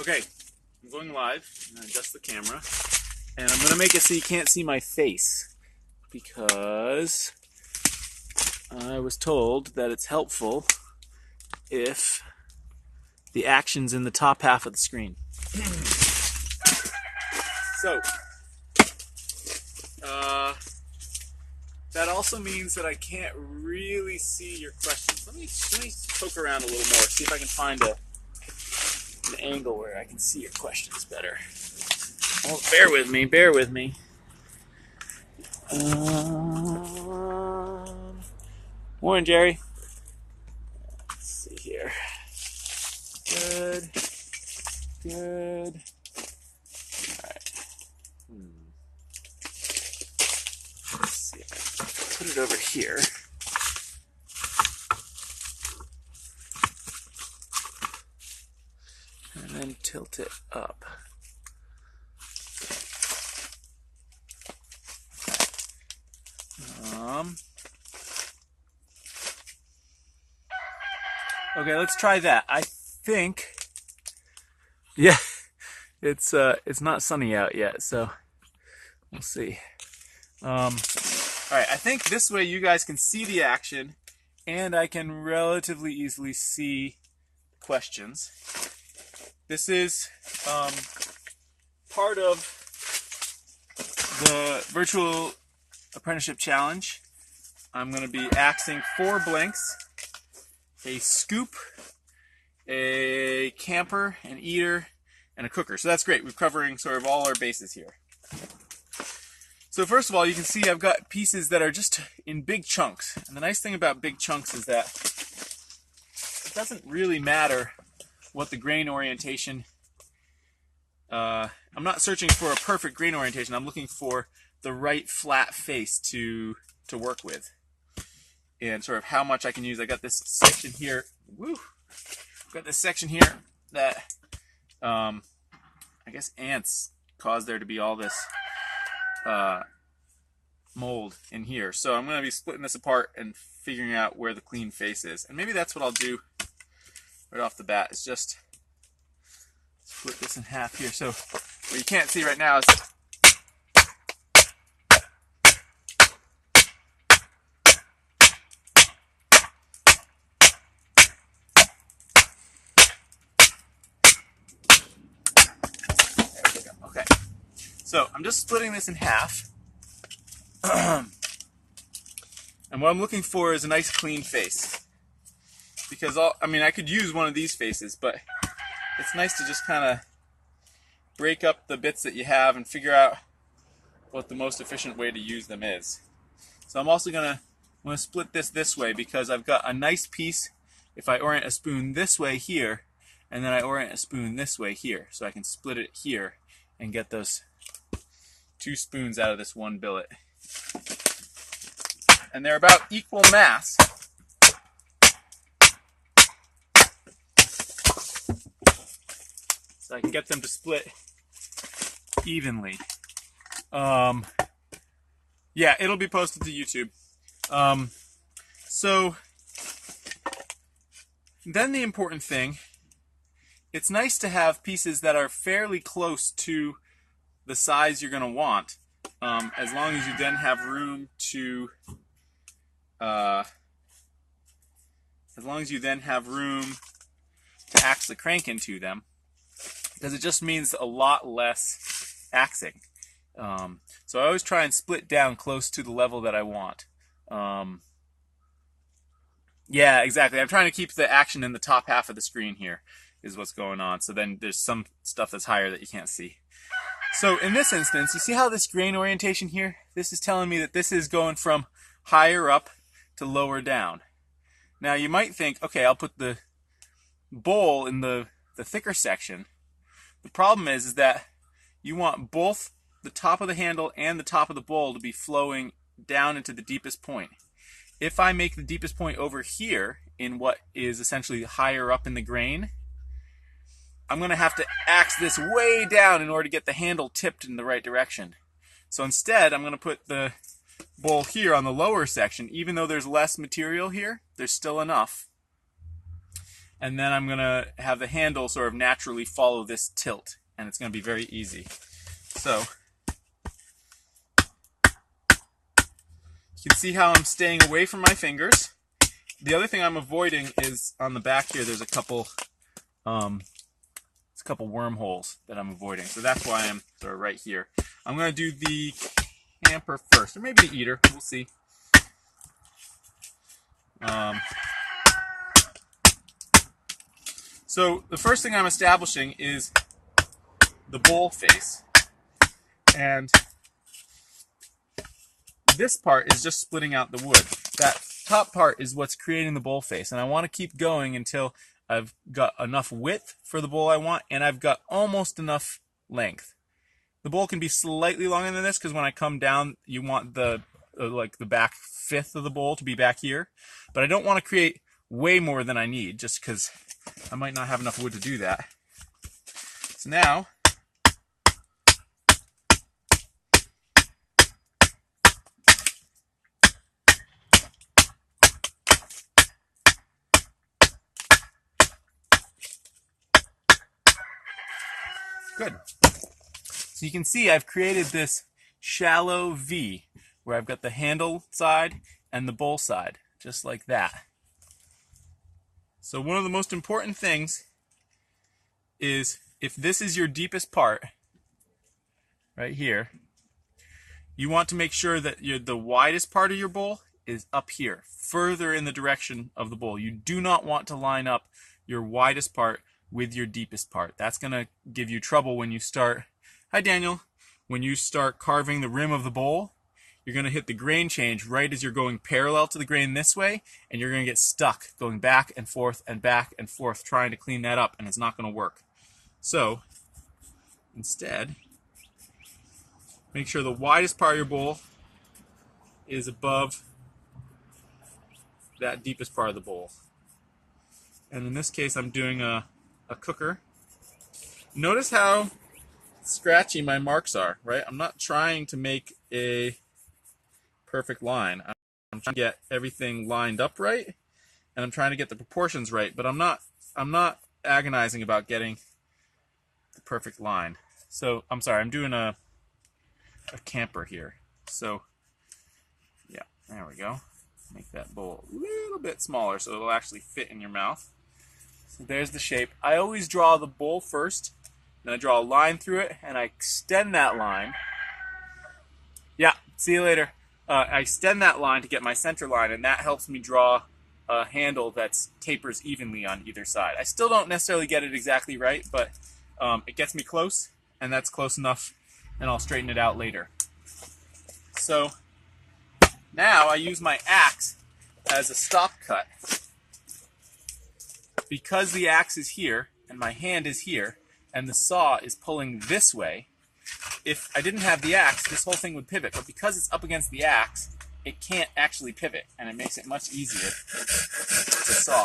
Okay, I'm going live. I'm going to adjust the camera. And I'm going to make it so you can't see my face. Because I was told that it's helpful if the action's in the top half of the screen. So, that also means that I can't really see your questions. Let me poke around a little more, see if I can find an angle where I can see your questions better. Oh, bear with me, bear with me. Morning, Jerry. Let's see here. Good. Good. Alright. Let's see if I can put it over here. And then tilt it up. Okay, let's try that. I think, yeah, it's not sunny out yet, so we'll see. All right, I think this way you guys can see the action, and I can relatively easily see questions. This is part of the virtual apprenticeship challenge. I'm going to be axing 4 blanks, a scoop, a camper, an eater, and a cooker. So that's great. We're covering sort of all our bases here. So first of all, you can see I've got pieces that are just in big chunks. And the nice thing about big chunks is that it doesn't really matter what the grain orientation. I'm not searching for a perfect grain orientation. I'm looking for the right flat face to work with. And sort of how much I can use. I got this section here. Woo! Got this section here that I guess ants caused there to be all this mold in here. So I'm going to be splitting this apart and figuring out where the clean face is. And maybe that's what I'll do right off the bat, is just split this in half here. So what you can't see right now is so I'm just splitting this in half. And what I'm looking for is a nice clean face. Because I could use one of these faces, but it's nice to just kind of break up the bits that you have and figure out what the most efficient way to use them is. So I'm also going to split this way, because I've got a nice piece if I orient a spoon this way here, and then I orient a spoon this way here. So I can split it here and get those 2 spoons out of this one billet. And they're about equal mass. So I can get them to split evenly. Yeah, it'll be posted to YouTube. So then the important thing, it's nice to have pieces that are fairly close to the size you're going to want, as long as you then have room to axe the crank into them, because it just means a lot less axing. So I always try and split down close to the level that I want. Yeah, exactly. I'm trying to keep the action in the top half of the screen here, is what's going on. So then there's some stuff that's higher that you can't see. So in this instance, you see how this grain orientation here? This is telling me that this is going from higher up to lower down. Now you might think, okay, I'll put the bowl in the thicker section. The problem is that you want both the top of the handle and the top of the bowl to be flowing down into the deepest point. If I make the deepest point over here in what is essentially higher up in the grain, I'm going to have to axe this way down in order to get the handle tipped in the right direction. So instead, I'm going to put the bowl here on the lower section. Even though there's less material here, there's still enough. and then I'm going to have the handle sort of naturally follow this tilt, and it's going to be very easy. So you can see how I'm staying away from my fingers. The other thing I'm avoiding is on the back here, there's a couple wormholes that I'm avoiding. So that's why I'm sort of right here. I'm going to do the camper first, or maybe the eater. We'll see. So the first thing I'm establishing is the bowl face. And this part is just splitting out the wood. That top part is what's creating the bowl face. And I want to keep going until I've got enough width for the bowl I want, and I've got almost enough length. The bowl can be slightly longer than this because when I come down, you want the like the back fifth of the bowl to be back here. But I don't want to create way more than I need just because I might not have enough wood to do that. So now, good. So you can see I've created this shallow V where I've got the handle side and the bowl side, just like that. So one of the most important things is if this is your deepest part, right here, you want to make sure that the widest part of your bowl is up here, further in the direction of the bowl. You do not want to line up your widest part with your deepest part. That's going to give you trouble when you start, hi Daniel, when you start carving the rim of the bowl. You're going to hit the grain change right as you're going parallel to the grain this way, and you're going to get stuck going back and forth trying to clean that up, and it's not going to work. So instead, make sure the widest part of your bowl is above that deepest part of the bowl. And in this case, I'm doing a cooker. Notice how scratchy my marks are, right? I'm not trying to make a perfect line. I'm trying to get everything lined up right, and I'm trying to get the proportions right, but I'm not agonizing about getting the perfect line. So I'm sorry, I'm doing a camper here. So yeah, there we go. Make that bowl a little bit smaller so it'll actually fit in your mouth. So there's the shape. I always draw the bowl first, then I draw a line through it, and I extend that line. Yeah, see you later. I extend that line to get my center line, and that helps me draw a handle that tapers evenly on either side. I still don't necessarily get it exactly right, but it gets me close, and that's close enough, and I'll straighten it out later. So now I use my axe as a stop cut. Because the axe is here, and my hand is here, and the saw is pulling this way, if I didn't have the axe, this whole thing would pivot. But because it's up against the axe, it can't actually pivot, and it makes it much easier to saw.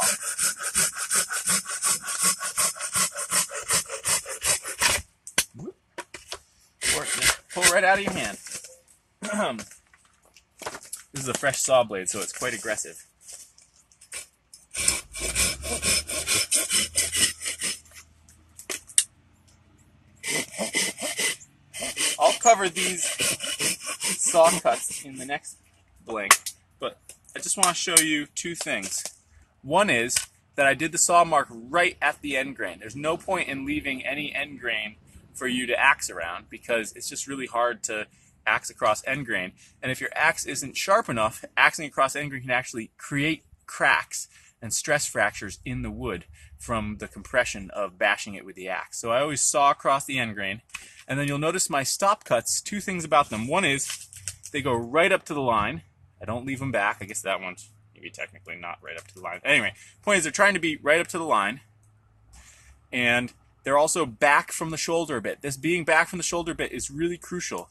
Pull right out of your hand. This is a fresh saw blade, so it's quite aggressive. I'll cover these saw cuts in the next blank, but I just want to show you two things. One is that I did the saw mark right at the end grain. There's no point in leaving any end grain for you to axe around because it's just really hard to axe across end grain. And if your axe isn't sharp enough, axing across end grain can actually create cracks and stress fractures in the wood from the compression of bashing it with the axe. So I always saw across the end grain. And then you'll notice my stop cuts, two things about them. One is they go right up to the line. I don't leave them back. I guess that one's maybe technically not right up to the line. Anyway, point is they're trying to be right up to the line. And they're also back from the shoulder a bit. This being back from the shoulder a bit is really crucial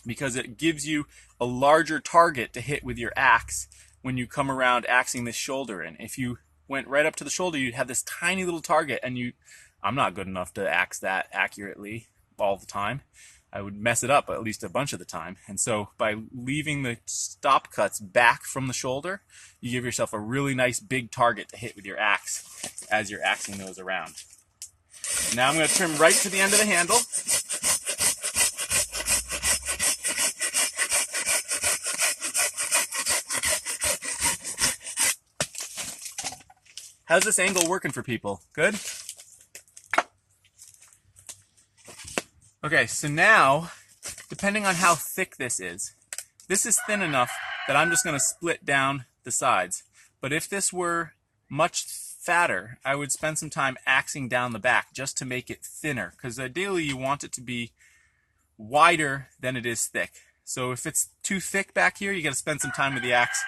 because it gives you a larger target to hit with your axe when you come around axing this shoulder in. If you went right up to the shoulder, you'd have this tiny little target, and I'm not good enough to axe that accurately all the time. I would mess it up at least a bunch of the time. And so by leaving the stop cuts back from the shoulder, you give yourself a really nice big target to hit with your axe. as you're axing those around. Now I'm going to trim right to the end of the handle. How's this angle working for people? Good? Okay, so now, depending on how thick this is thin enough that I'm just going to split down the sides. But if this were much fatter, I would spend some time axing down the back just to make it thinner, because ideally you want it to be wider than it is thick. So if it's too thick back here, you got to spend some time with the axe.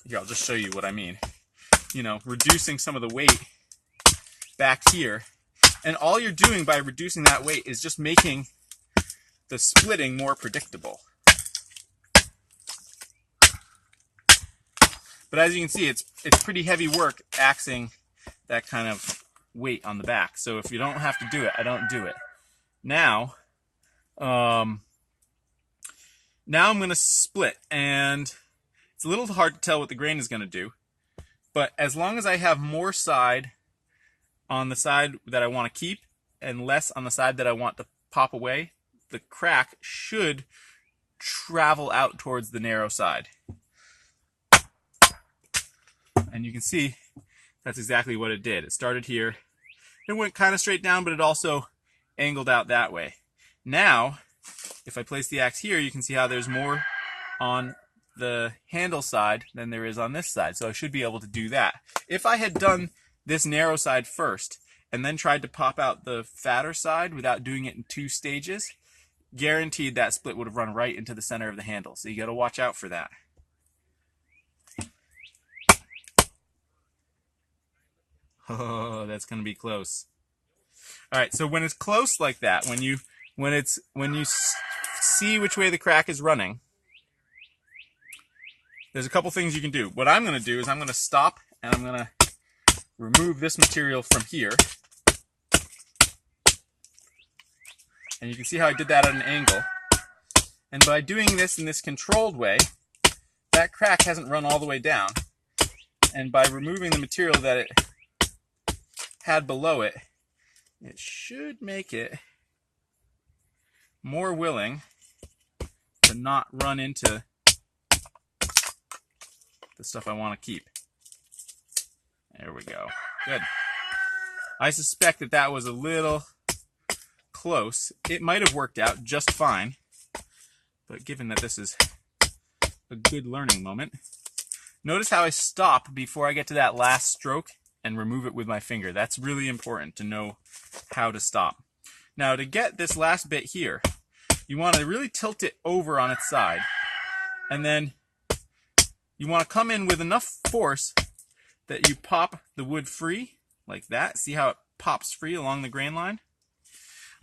Here, I'll just show you what I mean. You know, reducing some of the weight back here. And all you're doing by reducing that weight is just making the splitting more predictable. But as you can see, it's pretty heavy work axing that kind of weight on the back. So if you don't have to do it, I don't do it. Now I'm going to split, and it's a little hard to tell what the grain is going to do. But as long as I have more side on the side that I want to keep and less on the side that I want to pop away, the crack should travel out towards the narrow side. And you can see that's exactly what it did. It started here. It went kind of straight down, but it also angled out that way. Now, if I place the axe here, you can see how there's more on the handle side than there is on this side. So I should be able to do that. If I had done this narrow side first and then tried to pop out the fatter side without doing it in 2 stages, guaranteed that split would have run right into the center of the handle. So you got to watch out for that. Oh, that's going to be close. All right, so when it's close like that, when you see which way the crack is running, there's a couple things you can do. What I'm going to do is I'm going to stop and I'm going to remove this material from here. And you can see how I did that at an angle. And by doing this in this controlled way, that crack hasn't run all the way down. And by removing the material that it had below it, it should make it more willing to not run into the stuff I want to keep. There we go. Good. I suspect that that was a little close. It might have worked out just fine, but given that this is a good learning moment, notice how I stop before I get to that last stroke and remove it with my finger. That's really important to know how to stop. Now, to get this last bit here, you want to really tilt it over on its side, and then you want to come in with enough force that you pop the wood free, like that. See how it pops free along the grain line?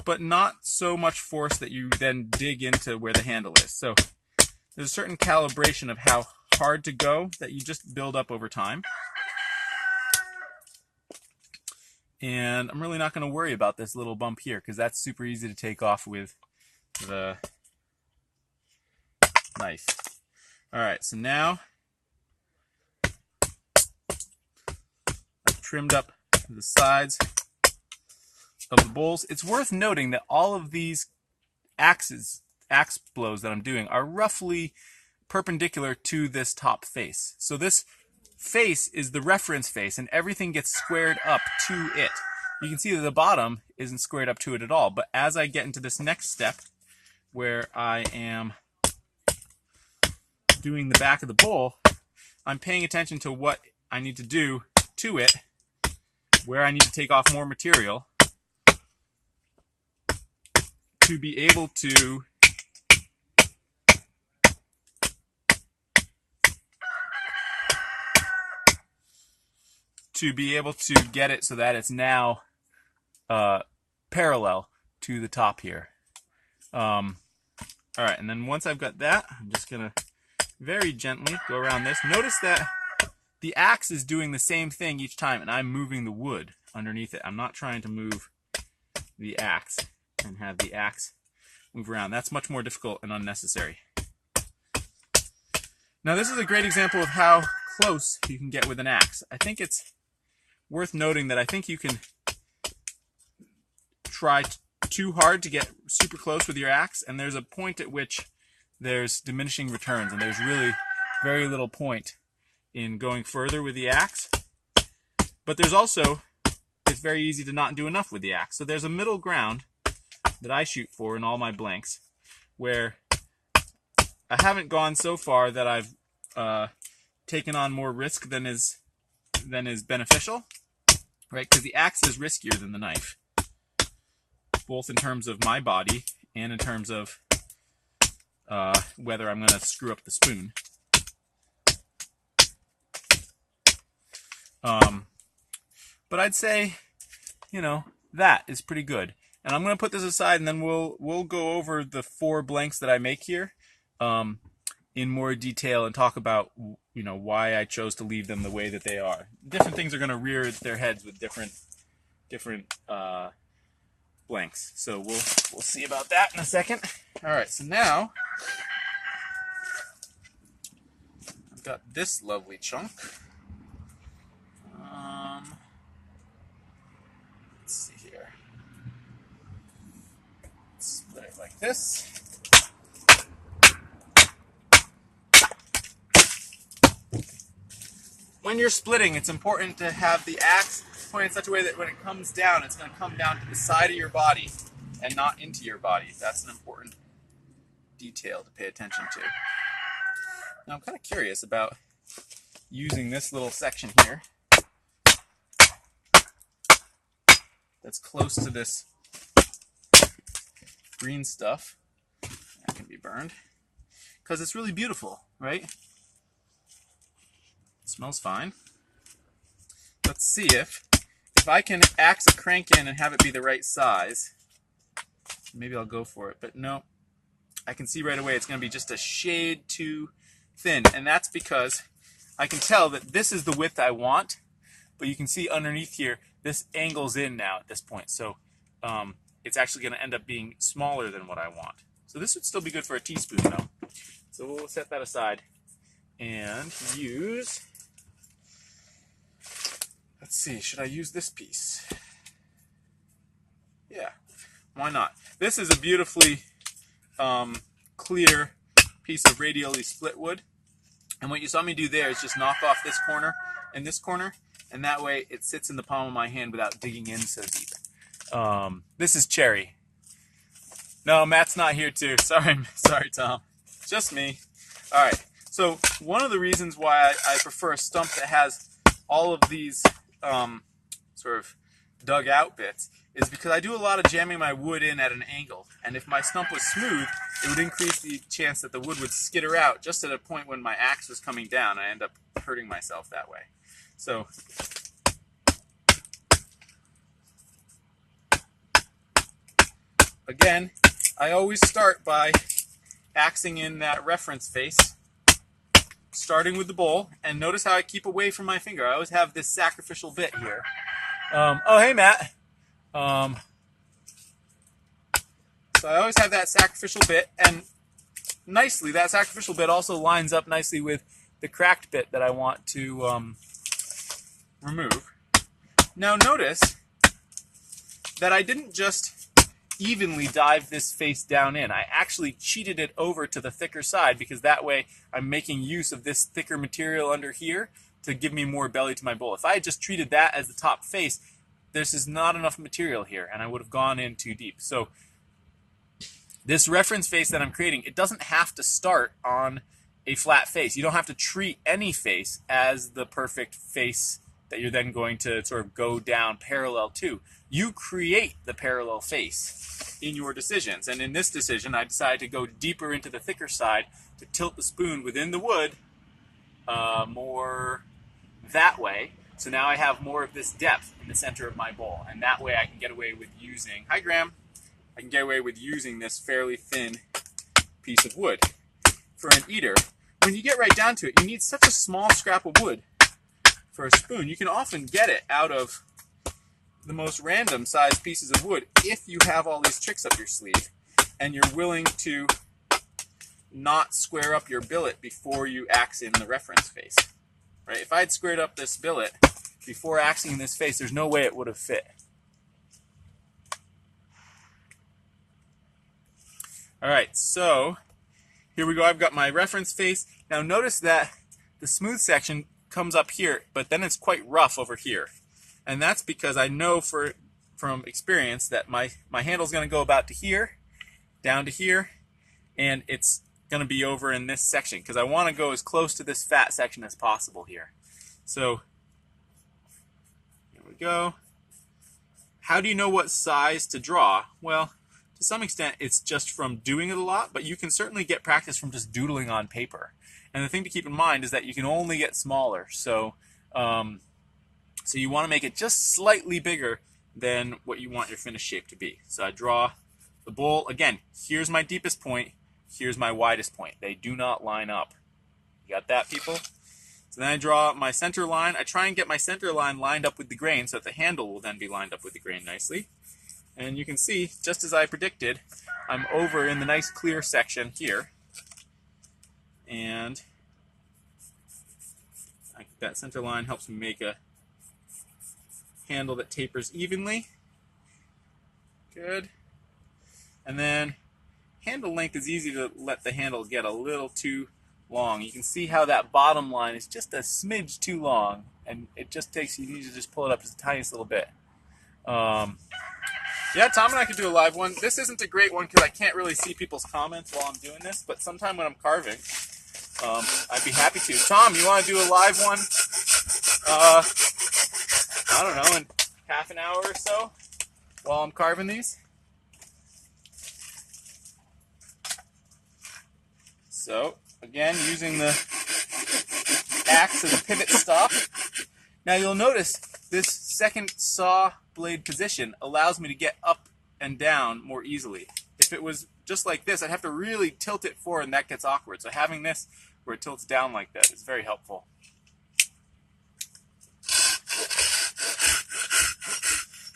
But not so much force that you then dig into where the handle is. So there's a certain calibration of how hard to go that you just build up over time. And I'm really not going to worry about this little bump here, because that's super easy to take off with the knife. Alright, so now I've trimmed up the sides of the bowls. It's worth noting that all of these axe blows that I'm doing are roughly perpendicular to this top face. So this face is the reference face, and everything gets squared up to it. You can see that the bottom isn't squared up to it at all, but as I get into this next step, where I am doing the back of the bowl, I'm paying attention to what I need to do to it, where I need to take off more material to be able to get it so that it's now parallel to the top here. Alright, and then once I've got that, I'm just going to very gently go around this. Notice that the axe is doing the same thing each time, and I'm moving the wood underneath it. I'm not trying to move the axe and have the axe move around. That's much more difficult and unnecessary. Now this is a great example of how close you can get with an axe. I think it's worth noting that I think you can try too hard to get super close with your axe, and there's a point at which there's diminishing returns, and there's really very little point in going further with the axe. But there's also, it's very easy to not do enough with the axe. So there's a middle ground that I shoot for in all my blanks, where I haven't gone so far that I've taken on more risk than is beneficial, right? Because the axe is riskier than the knife, both in terms of my body and in terms of whether I'm going to screw up the spoon. But I'd say, you know, that is pretty good. And I'm going to put this aside, and then we'll go over the 4 blanks that I make here in more detail and talk about, you know, why I chose to leave them the way that they are. Different things are going to rear their heads with different blanks. So we'll see about that in a second. All right, so now I've got this lovely chunk. Let's see here. Split it like this. When you're splitting, it's important to have the axe pointed in such a way that when it comes down, it's going to come down to the side of your body and not into your body. That's an important detail to pay attention to. Now I'm kind of curious about using this little section here that's close to this green stuff. That can be burned. Because it's really beautiful, right? It smells fine. Let's see if I can axe a crank in and have it be the right size. Maybe I'll go for it, but no. I can see right away it's going to be just a shade too thin, and that's because I can tell that this is the width I want, but you can see underneath here, this angles in now at this point, so it's actually going to end up being smaller than what I want. So this would still be good for a teaspoon, though. So we'll set that aside and use, let's see, should I use this piece? Yeah, why not? This is a beautifully clear piece of radially split wood. And what you saw me do there is just knock off this corner and this corner, and that way it sits in the palm of my hand without digging in so deep. This is cherry. No, Matt's not here too. Sorry, Tom. Just me. All right. So one of the reasons why I prefer a stump that has all of these sort of dug out bits is because I do a lot of jamming my wood in at an angle, and if my stump was smooth, it would increase the chance that the wood would skitter out just at a point when my axe was coming down. I end up hurting myself that way. So again, I always start by axing in that reference face, starting with the bowl, and notice how I keep away from my finger. I always have this sacrificial bit here. Oh, hey, Matt. So I always have that sacrificial bit, and nicely, that sacrificial bit also lines up nicely with the cracked bit that I want to remove. Now notice that I didn't just evenly dive this face down in. I actually cheated it over to the thicker side because that way I'm making use of this thicker material under here to give me more belly to my bowl. If I had just treated that as the top face, this is not enough material here and I would have gone in too deep. So this reference face that I'm creating, it doesn't have to start on a flat face. You don't have to treat any face as the perfect face that you're then going to sort of go down parallel to. You create the parallel face in your decisions. And in this decision, I decided to go deeper into the thicker side to tilt the spoon within the wood more that way. So now I have more of this depth in the center of my bowl. And that way I can get away with using, hi Graham, I can get away with using this fairly thin piece of wood. For an eater, when you get right down to it, you need such a small scrap of wood for a spoon. You can often get it out of the most random sized pieces of wood if you have all these tricks up your sleeve and you're willing to not square up your billet before you axe in the reference face. Right? If I had squared up this billet before axing in this face, there's no way it would have fit. Alright, so here we go. I've got my reference face. Now notice that the smooth section comes up here, but then it's quite rough over here. And that's because I know from experience that my handle's going to go about to here, down to here, and it's going to be over in this section because I want to go as close to this fat section as possible here. So here we go. How do you know what size to draw? Well, to some extent it's just from doing it a lot, but you can certainly get practice from just doodling on paper. And the thing to keep in mind is that you can only get smaller. So you want to make it just slightly bigger than what you want your finished shape to be. So I draw the bowl. Again, here's my deepest point. Here's my widest point. They do not line up. You got that, people? So then I draw my center line. I try and get my center line lined up with the grain so that the handle will then be lined up with the grain nicely. And you can see, just as I predicted, I'm over in the nice clear section here. And that center line helps me make a handle that tapers evenly. Good. And then handle length is easy to let the handle get a little too long. You can see how that bottom line is just a smidge too long, and it just takes, you need to just pull it up just the tiniest little bit. Yeah, Tom and I could do a live one. This isn't a great one because I can't really see people's comments while I'm doing this, but sometime when I'm carving, I'd be happy to. Tom, you want to do a live one? I don't know, in half an hour or so while I'm carving these? So, again, using the axe as a pivot stop. Now you'll notice this second saw blade position allows me to get up and down more easily. If it was just like this, I'd have to really tilt it forward, and that gets awkward. So having this where it tilts down like that is very helpful.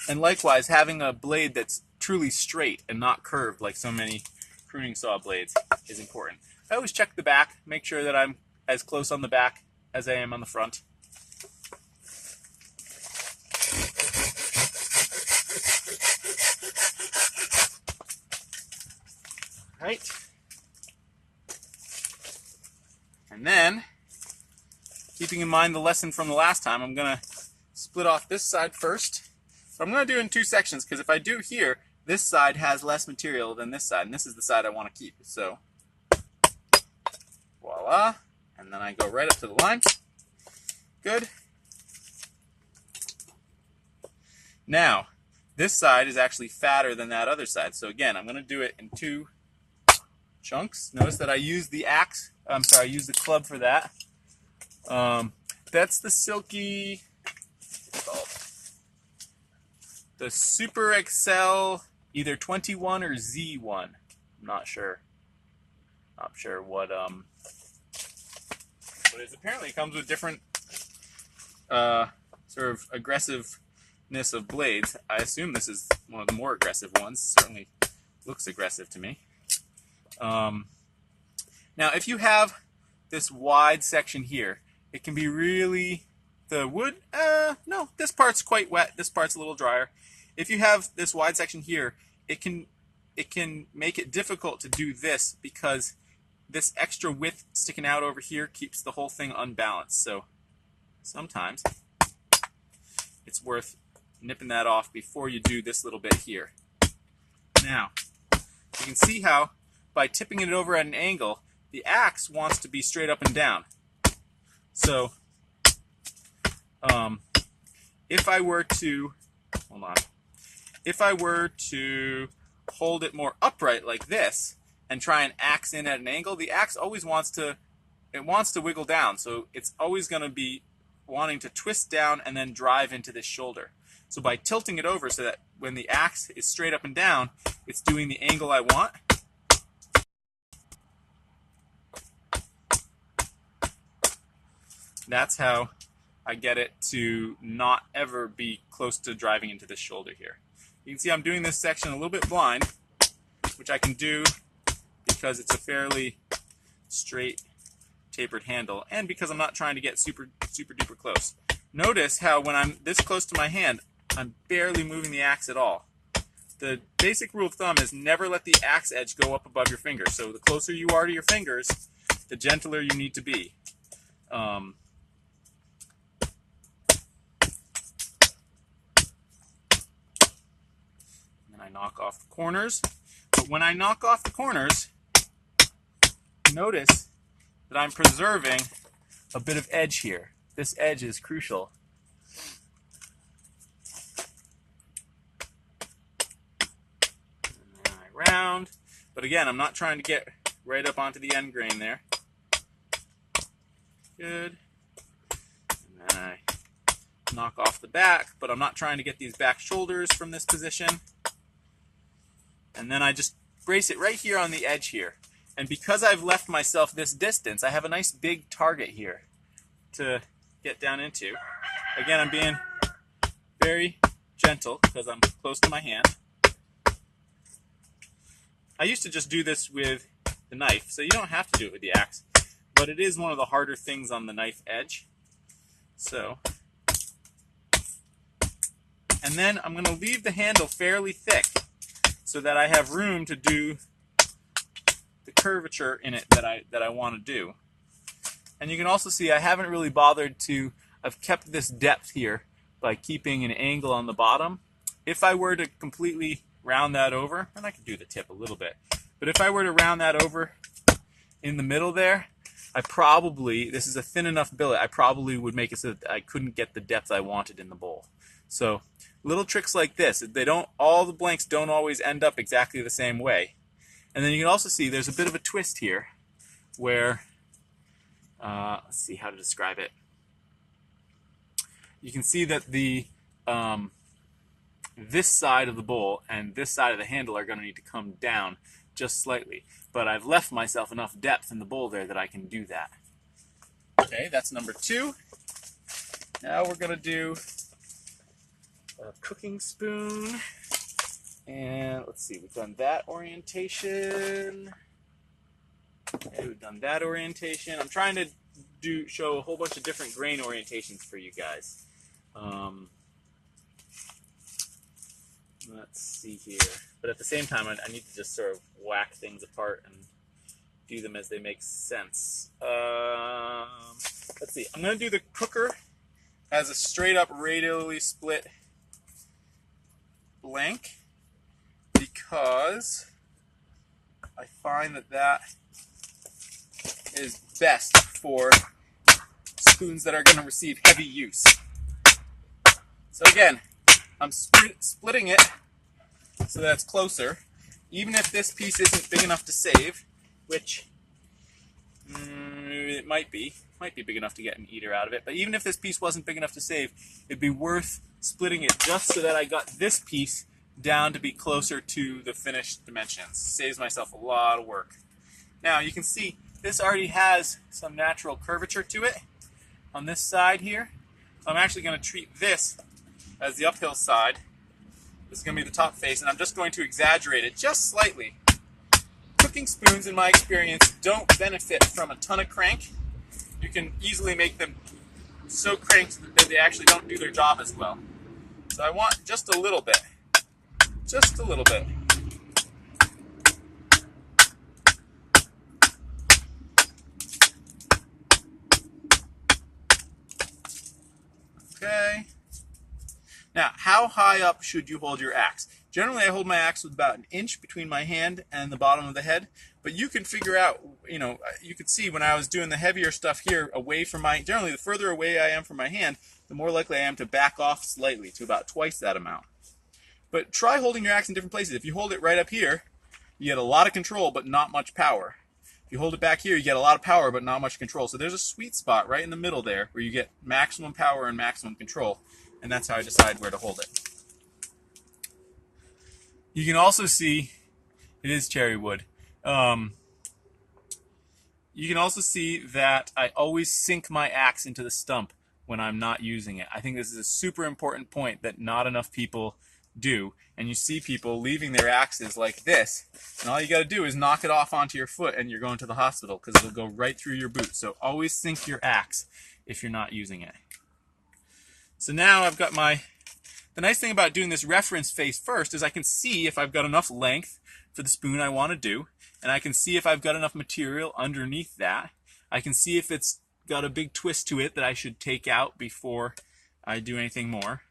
And likewise, having a blade that's truly straight and not curved like so many pruning saw blades is important. I always check the back, make sure that I'm as close on the back as I am on the front. Right. And then, keeping in mind the lesson from the last time, I'm going to split off this side first. But I'm going to do it in two sections, because if I do here, this side has less material than this side, and this is the side I want to keep. So, voila. And then I go right up to the line. Good. Now, this side is actually fatter than that other side. So again, I'm going to do it in two chunks. Notice that I use the axe. I'm sorry, I use the club for that. That's the silky, what's it called? The Super Excel, either 21 or Z1. I'm not sure. Not sure what it apparently comes with different sort of aggressiveness of blades. I assume this is one of the more aggressive ones. Certainly looks aggressive to me. Now, if you have this wide section here, it can be really, the wood, no, this part's quite wet, this part's a little drier. If you have this wide section here, it can make it difficult to do this because this extra width sticking out over here keeps the whole thing unbalanced. So sometimes it's worth nipping that off before you do this little bit here. Now, you can see how by tipping it over at an angle, the axe wants to be straight up and down. So, if I were to, hold on, if I were to hold it more upright like this and try and axe in at an angle, the axe always wants to wiggle down. So it's always going to be wanting to twist down and then drive into this shoulder. So by tilting it over so that when the axe is straight up and down, it's doing the angle I want. That's how I get it to not ever be close to driving into this shoulder here. You can see I'm doing this section a little bit blind, which I can do because it's a fairly straight tapered handle and because I'm not trying to get super duper close. Notice how when I'm this close to my hand, I'm barely moving the axe at all. The basic rule of thumb is never let the axe edge go up above your fingers. So the closer you are to your fingers, the gentler you need to be. And then I knock off the corners. But when I knock off the corners, notice that I'm preserving a bit of edge here. This edge is crucial. And then I round. But again, I'm not trying to get right up onto the end grain there. Good. And then I knock off the back, but I'm not trying to get these back shoulders from this position. And then I just brace it right here on the edge here. And because I've left myself this distance, I have a nice big target here to get down into. Again, I'm being very gentle because I'm close to my hand. I used to just do this with the knife, so you don't have to do it with the axe, but it is one of the harder things on the knife edge. So, and then I'm going to leave the handle fairly thick so that I have room to do the curvature in it that I want to do. And you can also see I haven't really bothered to, I've kept this depth here by keeping an angle on the bottom. If I were to completely round that over, and I could do the tip a little bit, but if I were to round that over in the middle there, I probably, this is a thin enough billet, I probably would make it so that I couldn't get the depth I wanted in the bowl. So little tricks like this, they don't, all the blanks don't always end up exactly the same way. And then you can also see there's a bit of a twist here where, let's see how to describe it. You can see that the this side of the bowl and this side of the handle are going to need to come down just slightly. But I've left myself enough depth in the bowl there that I can do that. Okay, that's number 2. Now we're going to do a cooking spoon. And let's see, we've done that orientation. Okay, we've done that orientation. I'm trying to show a whole bunch of different grain orientations for you guys. Let's see here. But at the same time, I need to just sort of whack things apart and do them as they make sense. Let's see. I'm going to do the cooker as a straight up radially split blank because I find that that is best for spoons that are going to receive heavy use. So again, I'm splitting it so that it's closer, even if this piece isn't big enough to save, which it might be big enough to get an eater out of it, but even if this piece wasn't big enough to save, it'd be worth splitting it just so that I got this piece down to be closer to the finished dimensions. Saves myself a lot of work. Now you can see this already has some natural curvature to it on this side here. So I'm actually going to treat this as the uphill side. This is going to be the top face, and I'm just going to exaggerate it just slightly. Cooking spoons, in my experience, don't benefit from a ton of crank. You can easily make them so cranked that they actually don't do their job as well. So I want just a little bit. Just a little bit. Okay. Now, how high up should you hold your axe? Generally, I hold my axe with about 1 inch between my hand and the bottom of the head, but you can figure out, you could see when I was doing the heavier stuff here, away from generally the further away I am from my hand, the more likely I am to back off slightly to about twice that amount. But try holding your axe in different places. If you hold it right up here, you get a lot of control, but not much power. If you hold it back here, you get a lot of power, but not much control. So there's a sweet spot right in the middle there where you get maximum power and maximum control. And that's how I decide where to hold it. You can also see, it is cherry wood. You can also see that I always sink my axe into the stump when I'm not using it. I think this is a super important point that not enough people do. And you see people leaving their axes like this, and all you got to do is knock it off onto your foot and you're going to the hospital because it'll go right through your boot. So always sink your axe if you're not using it. So now I've got the nice thing about doing this reference face first is I can see if I've got enough length for the spoon I want to do, and I can see if I've got enough material underneath that. I can see if it's got a big twist to it that I should take out before I do anything more.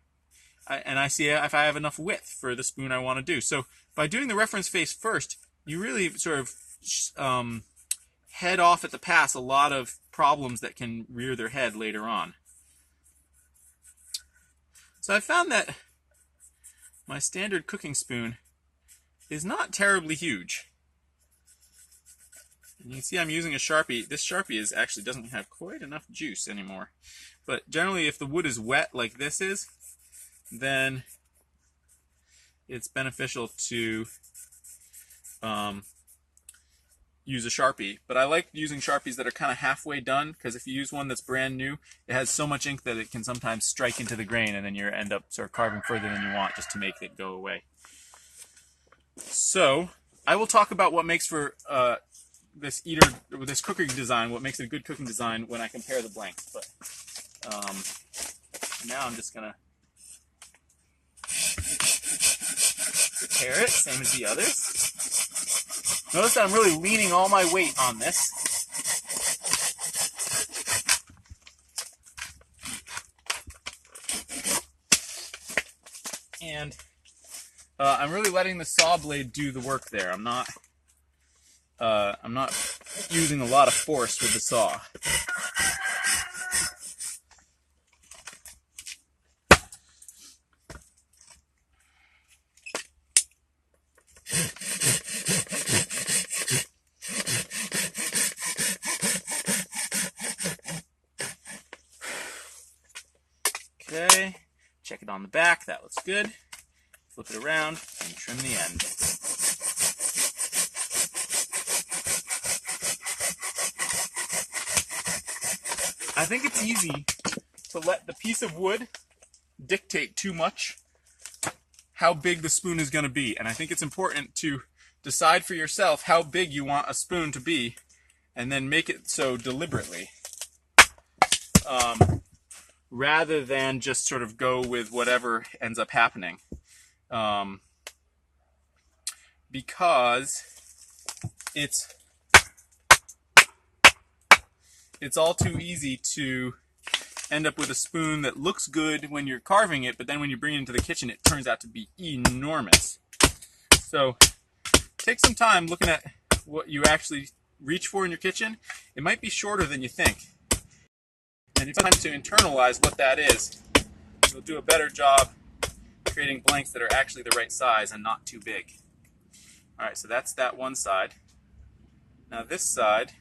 And I see if I have enough width for the spoon I want to do. So by doing the reference face first, you really sort of head off at the pass a lot of problems that can rear their head later on. So I found that my standard cooking spoon is not terribly huge. And you can see I'm using a Sharpie. This Sharpie actually doesn't have quite enough juice anymore. But generally, if the wood is wet like this is, then it's beneficial to use a Sharpie. But I like using Sharpies that are kind of halfway done, because if you use one that's brand new, it has so much ink that it can sometimes strike into the grain, and then you end up sort of carving further than you want just to make it go away. So I will talk about what makes for this cooking design, what makes it a good cooking design when I compare the blanks. But now I'm just gonna prepare it, same as the others. Notice that I'm really leaning all my weight on this. And I'm really letting the saw blade do the work there. I'm not using a lot of force with the saw. Okay, check it on the back, that looks good. Flip it around and trim the end. I think it's easy to let the piece of wood dictate too much how big the spoon is going to be. And I think it's important to decide for yourself how big you want a spoon to be and then make it so deliberately. Rather than just sort of go with whatever ends up happening. Because it's all too easy to end up with a spoon that looks good when you're carving it, but then when you bring it into the kitchen, it turns out to be enormous. So take some time looking at what you actually reach for in your kitchen. It might be shorter than you think. And if you have time to internalize what that is, you'll do a better job creating blanks that are actually the right size and not too big. Alright, so that's that one side. Now this side,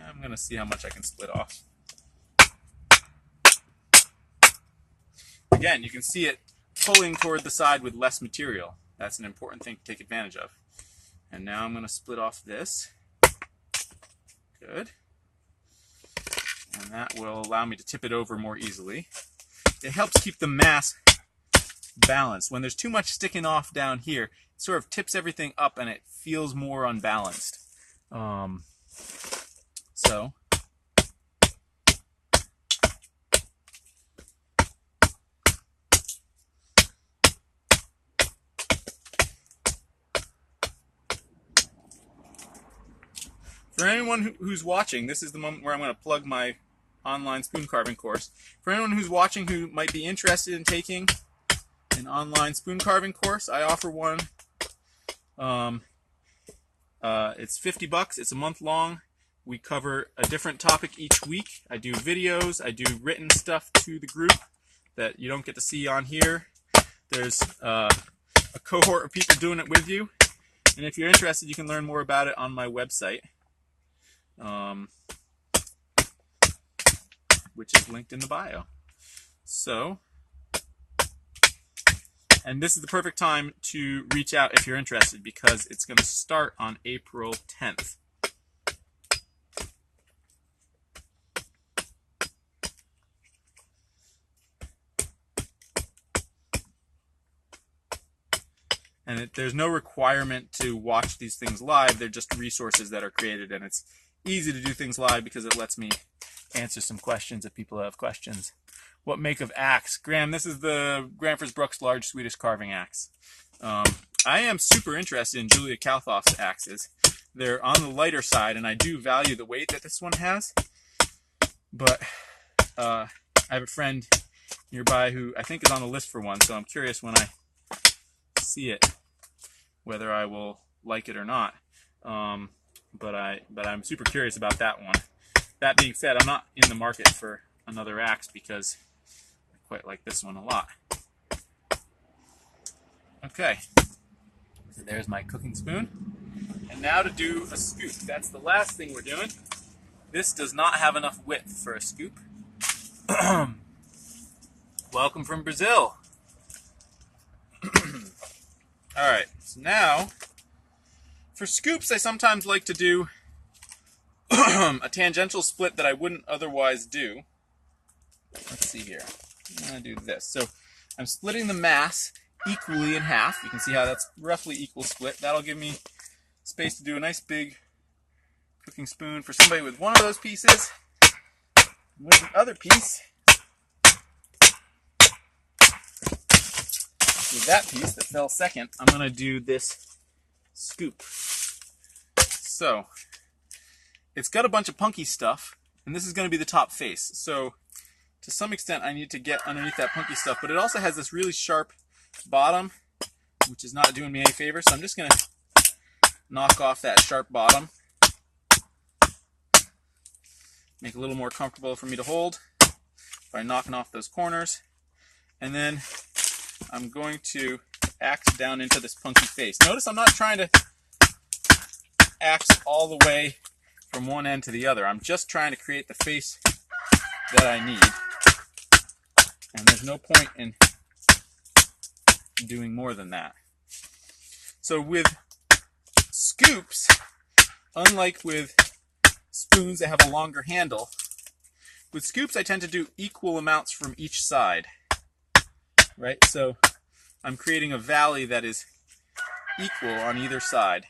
I'm going to see how much I can split off. Again, you can see it pulling toward the side with less material. That's an important thing to take advantage of. And now I'm going to split off this. Good. And that will allow me to tip it over more easily. It helps keep the mass balanced. When there's too much sticking off down here, it sort of tips everything up and it feels more unbalanced. So for anyone who's watching, this is the moment where I'm going to plug my online spoon carving course. For anyone who's watching who might be interested in taking an online spoon carving course, I offer one. It's $50. It's a month long. We cover a different topic each week. I do videos. I do written stuff to the group that you don't get to see on here. There's a cohort of people doing it with you. And if you're interested, you can learn more about it on my website, which is linked in the bio. So, and this is the perfect time to reach out if you're interested, because it's going to start on April 10th. And there's no requirement to watch these things live. They're just resources that are created, and it's easy to do things live because it lets me answer some questions if people have questions. What make of axe? Graham, this is the Granfors Brooks large Swedish carving axe. I am super interested in Julia Kalthoff's axes. They're on the lighter side, and I do value the weight that this one has. But I have a friend nearby who I think is on the list for one, so I'm curious when I see it whether I will like it or not. But I'm super curious about that one. That being said, I'm not in the market for another axe because I quite like this one a lot. Okay, so there's my cooking spoon. And now to do a scoop. That's the last thing we're doing. This does not have enough width for a scoop. Welcome from Brazil. Alright, so now, for scoops I sometimes like to do a tangential split that I wouldn't otherwise do. Let's see here. I'm going to do this. So I'm splitting the mass equally in half. You can see how that's roughly equal split. That'll give me space to do a nice big cooking spoon for somebody with one of those pieces. With the other piece, with that piece that fell second, I'm going to do this scoop. So it's got a bunch of punky stuff, and this is going to be the top face. So to some extent I need to get underneath that punky stuff, but it also has this really sharp bottom, which is not doing me any favor, so I'm just going to knock off that sharp bottom. Make it a little more comfortable for me to hold by knocking off those corners. And then I'm going to axe down into this punky face. Notice I'm not trying to axe all the way from one end to the other. I'm just trying to create the face that I need. And there's no point in doing more than that. So with scoops, unlike with spoons that have a longer handle, with scoops I tend to do equal amounts from each side. Right? So I'm creating a valley that is equal on either side.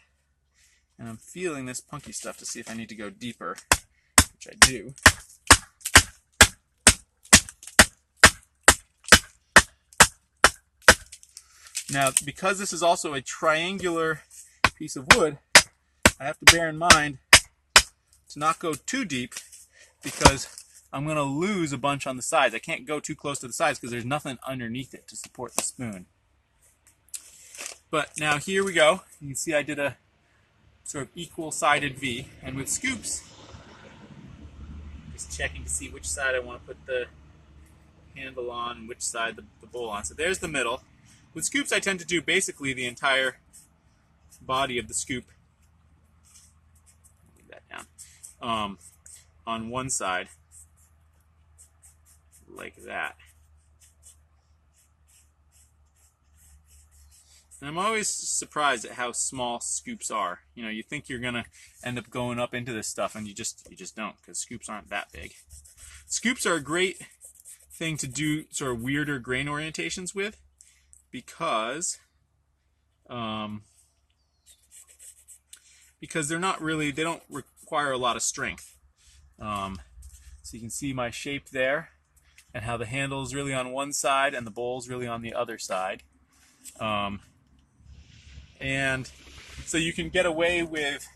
And I'm feeling this punky stuff to see if I need to go deeper, which I do. Now, because this is also a triangular piece of wood, I have to bear in mind to not go too deep because I'm going to lose a bunch on the sides. I can't go too close to the sides because there's nothing underneath it to support the spoon. But now here we go. You can see I did a sort of equal-sided V. And with scoops, just checking to see which side I want to put the handle on and which side the bowl on. So there's the middle. With scoops, I tend to do basically the entire body of the scoop. Leave that down. On one side, like that. And I'm always surprised at how small scoops are. You know, you think you're gonna end up going up into this stuff, and you just don't, because scoops aren't that big. Scoops are a great thing to do sort of weirder grain orientations with, because they're not really, they don't require a lot of strength. So you can see my shape there, and how the handle is really on one side and the bowl's really on the other side. And so you can get away with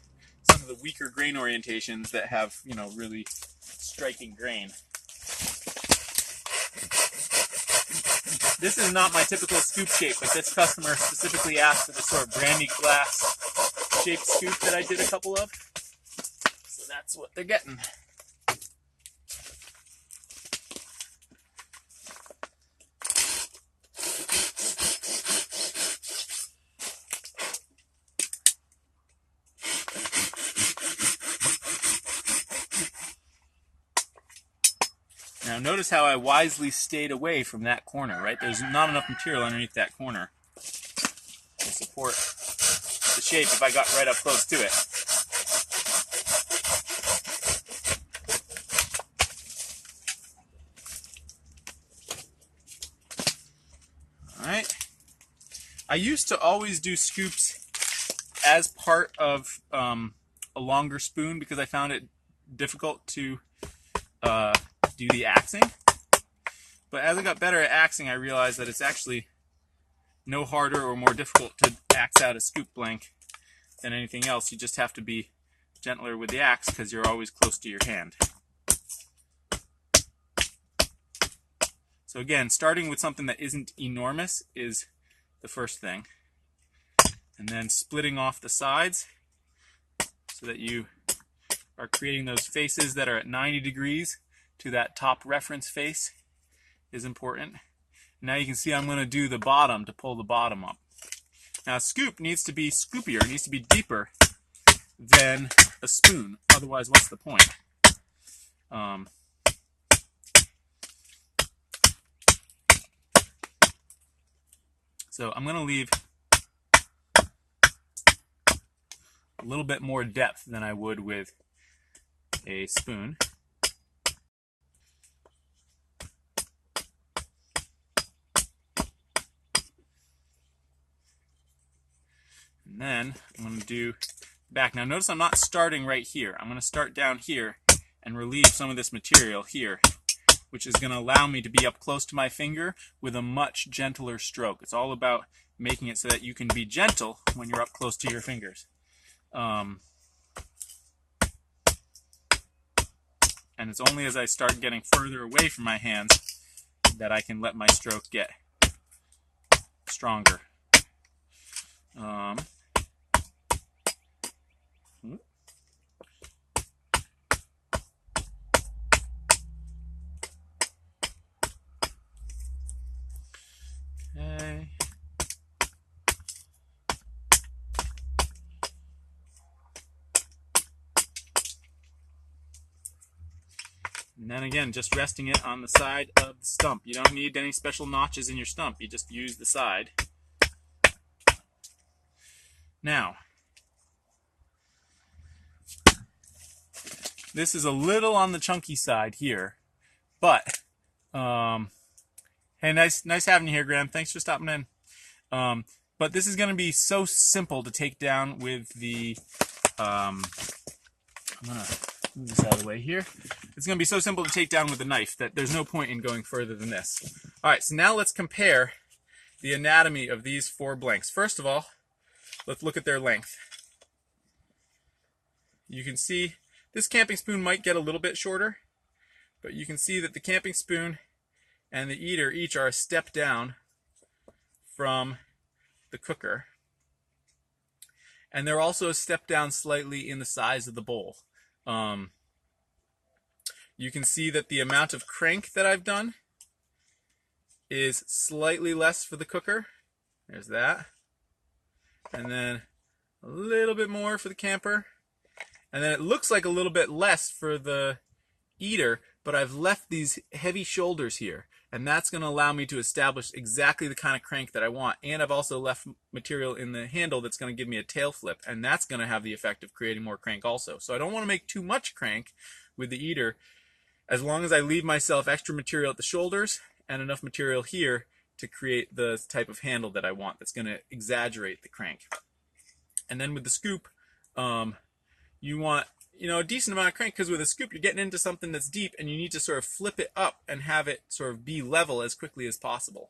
some of the weaker grain orientations that have, you know, really striking grain. This is not my typical scoop shape, but this customer specifically asked for the sort of brandy glass shaped scoop that I did a couple of. So that's what they're getting. Now notice how I wisely stayed away from that corner, right? There's not enough material underneath that corner to support the shape if I got right up close to it. Alright. I used to always do scoops as part of a longer spoon because I found it difficult to do the axing. But as I got better at axing, I realized that it's actually no harder or more difficult to axe out a scoop blank than anything else. You just have to be gentler with the axe because you're always close to your hand. So again, starting with something that isn't enormous is the first thing. And then splitting off the sides so that you are creating those faces that are at 90 degrees to that top reference face is important. Now you can see I'm going to do the bottom to pull the bottom up. Now a scoop needs to be scoopier, it needs to be deeper than a spoon. Otherwise, what's the point? So I'm going to leave a little bit more depth than I would with a spoon. And then I'm going to do back. Now notice I'm not starting right here. I'm going to start down here and relieve some of this material here, which is going to allow me to be up close to my finger with a much gentler stroke. It's all about making it so that you can be gentle when you're up close to your fingers. And it's only as I start getting further away from my hands that I can let my stroke get stronger. Okay. And then again, just resting it on the side of the stump. You don't need any special notches in your stump. You just use the side. Now, this is a little on the chunky side here, but hey, nice having you here, Graham. Thanks for stopping in. But this is going to be so simple to take down with the. I'm gonna move this out of the way here. It's going to be so simple to take down with the knife that there's no point in going further than this. All right, so now let's compare the anatomy of these 4 blanks. First of all, let's look at their length. You can see this camping spoon might get a little bit shorter, but you can see that the camping spoon and the eater each are a step down from the cooker. And they're also a step down slightly in the size of the bowl. You can see that the amount of crank that I've done is slightly less for the cooker. There's that. And then a little bit more for the camper. And then it looks like a little bit less for the eater, but I've left these heavy shoulders here. And that's going to allow me to establish exactly the kind of crank that I want. And I've also left material in the handle that's going to give me a tail flip. And that's going to have the effect of creating more crank also. So I don't want to make too much crank with the eater, as long as I leave myself extra material at the shoulders and enough material here to create the type of handle that I want that's going to exaggerate the crank. And then with the scoop, you want a decent amount of crank, because with a scoop you're getting into something that's deep and you need to sort of flip it up and have it sort of be level as quickly as possible.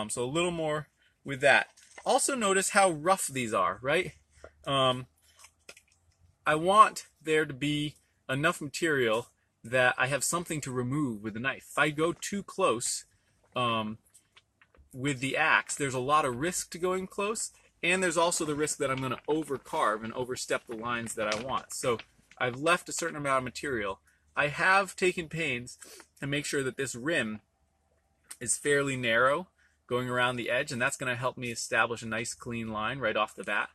So a little more with that. Also notice how rough these are, right? I want there to be enough material that I have something to remove with the knife. If I go too close with the axe, there's a lot of risk to going close, and there's also the risk that I'm going to overcarve and overstep the lines that I want. So I've left a certain amount of material. I have taken pains to make sure that this rim is fairly narrow going around the edge, and that's going to help me establish a nice clean line right off the bat.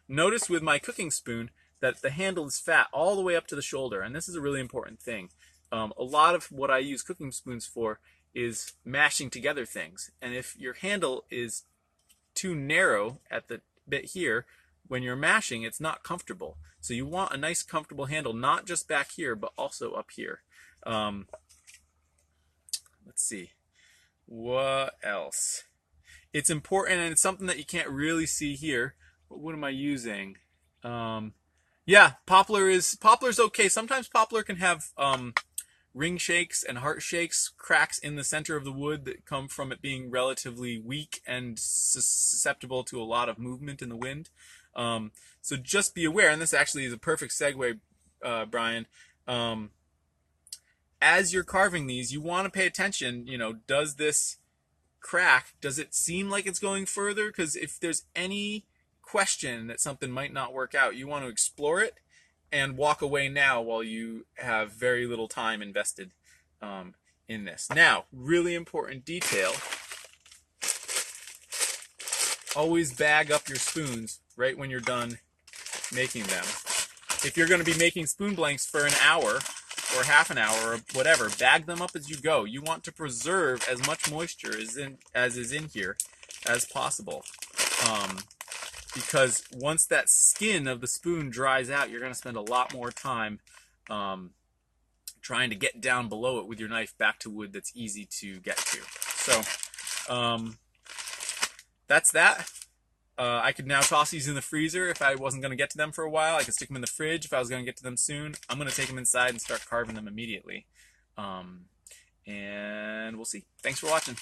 Notice with my cooking spoon that the handle is fat all the way up to the shoulder, and this is a really important thing. A lot of what I use cooking spoons for is mashing together things, and if your handle is too narrow at the bit here, when you're mashing, it's not comfortable. So you want a nice comfortable handle, not just back here, but also up here. Let's see. What else? It's important, and it's something that you can't really see here. But what am I using? Yeah, poplar's okay. Sometimes poplar can have ring shakes and heart shakes, cracks in the center of the wood that come from it being relatively weak and susceptible to a lot of movement in the wind. So just be aware, and this actually is a perfect segue, Brian. As you're carving these, you want to pay attention, does this crack, does it seem like it's going further? Because if there's any question that something might not work out, you want to explore it and walk away now while you have very little time invested in this. Now, really important detail, always bag up your spoons right when you're done making them. If you're going to be making spoon blanks for an hour or half an hour or whatever, bag them up as you go. You want to preserve as much moisture as is in here as possible. Because once that skin of the spoon dries out, you're going to spend a lot more time trying to get down below it with your knife back to wood that's easy to get to. So that's that. I could now toss these in the freezer if I wasn't going to get to them for a while. I could stick them in the fridge if I was going to get to them soon. I'm going to take them inside and start carving them immediately. And we'll see. Thanks for watching.